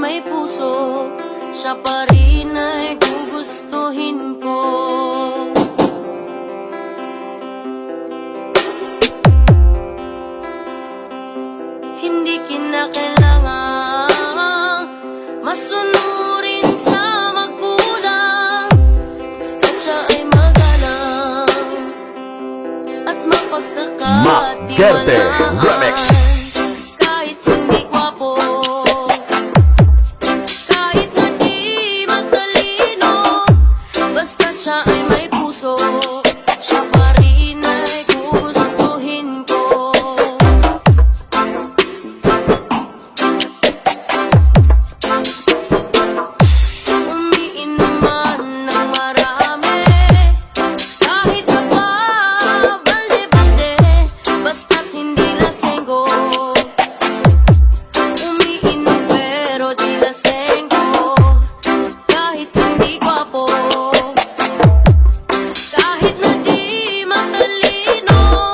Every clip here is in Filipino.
may puso, siya pa rin ay gugustuhin ko. Hindi kinakailangan masunurin sa magulang, basta siya ay magalang at mapagkakatiwalaan. Remix. Kahit hindi gwapo, kahit na di matalino, basta siya ay may puso, siya pa rin ay gugustuhin ko. Umiinom man ng marami, kahit na pa balde-balde, basta't hindi lasenggo. Umiinom pero di lasenggo, kahit hindi gwapo, kahit na di matalino,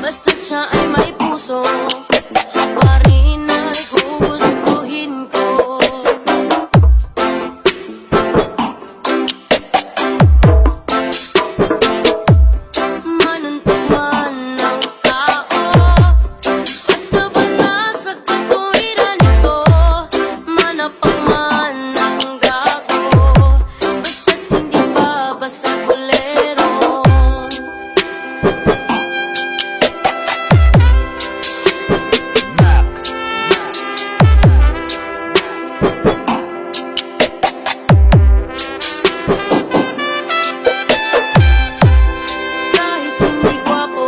basta't siya ay may puso, siya pa rin ay gugustuhin ko. Manuntok man ng tao, basta ba nasa katuwiran ito? Manapang man ng gago, basta't hindi pa basta bolero. Kahit hindi gwapo,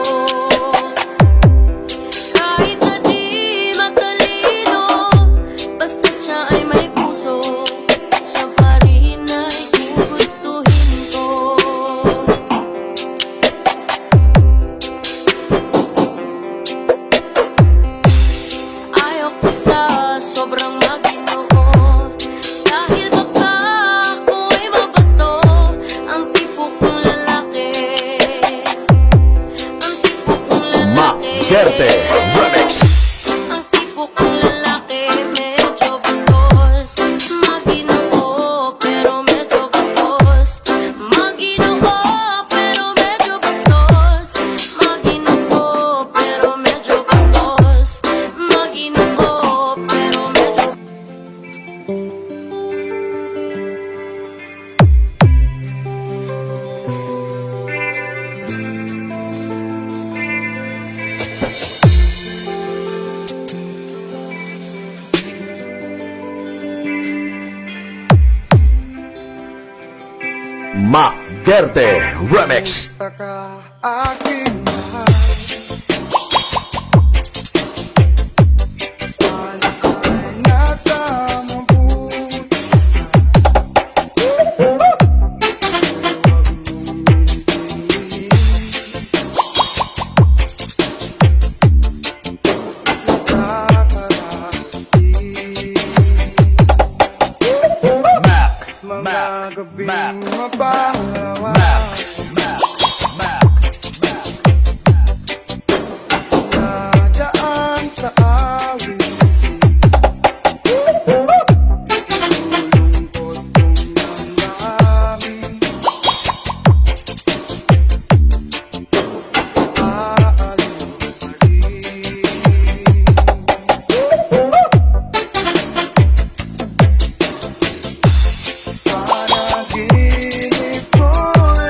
kahit na di matalino, basta't siya ay may puso, siya pa rin ay gugustuhin ko. Ayaw ko sa sobrang maginoo, dahil baka ako ay mabato. Ang tipo kong lalaki, ang tipo kong lalaki, Gerte Remix. ang tipo kong lalaki, medyo bastos. Maginoo pero medyo bastos. Maginoo pero medyo bastos. Maginoo pero medyo bastos. Maginoo pero medyo Gerte Remix. Taka aking mahal, sana ay nasa mabuti. Mga gabing mabahawa, nadaan sa awit. Lungkot kong namamin, aalis pa rin. Panaginip ko'y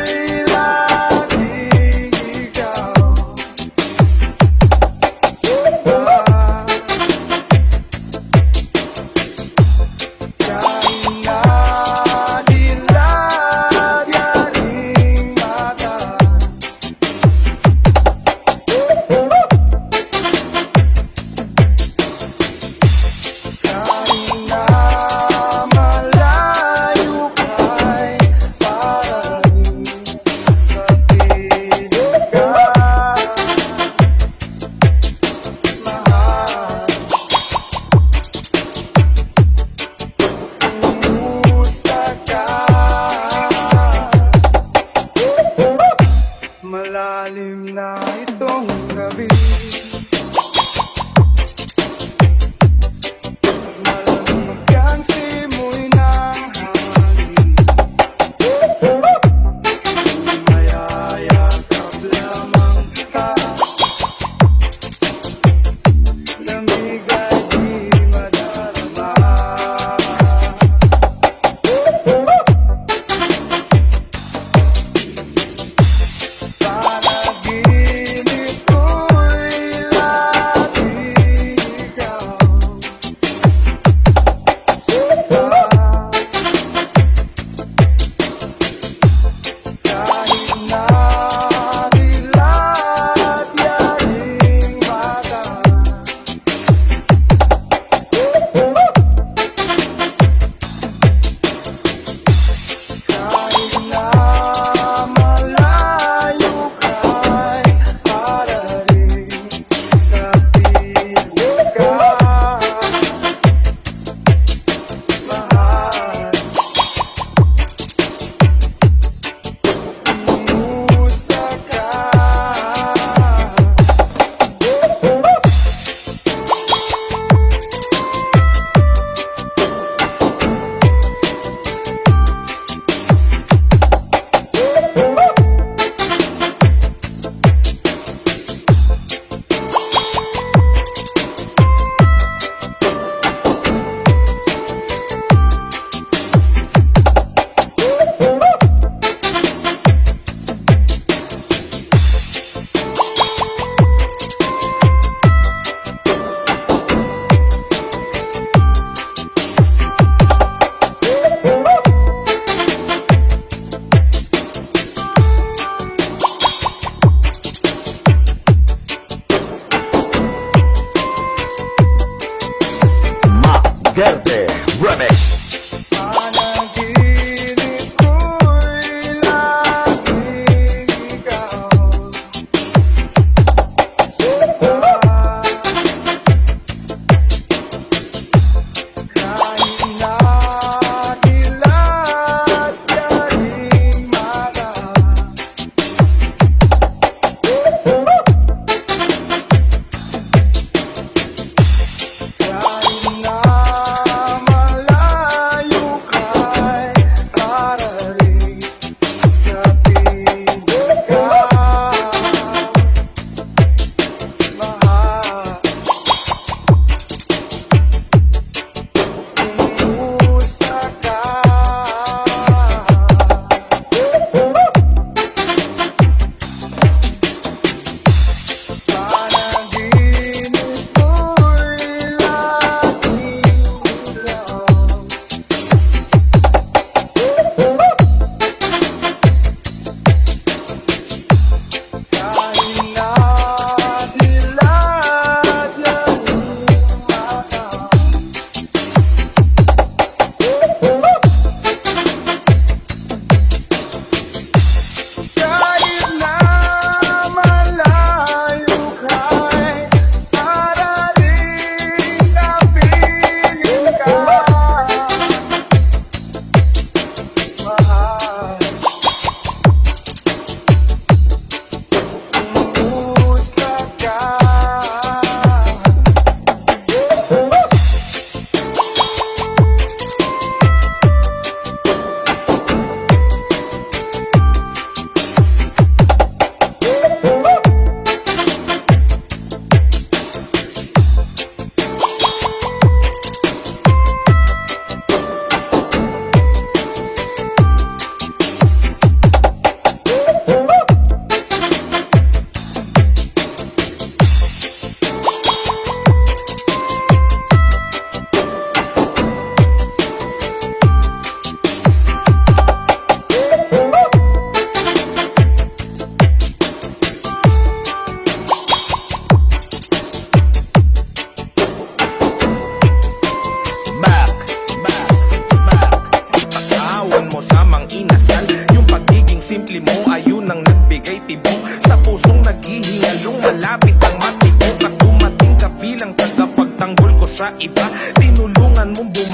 Derte Remix.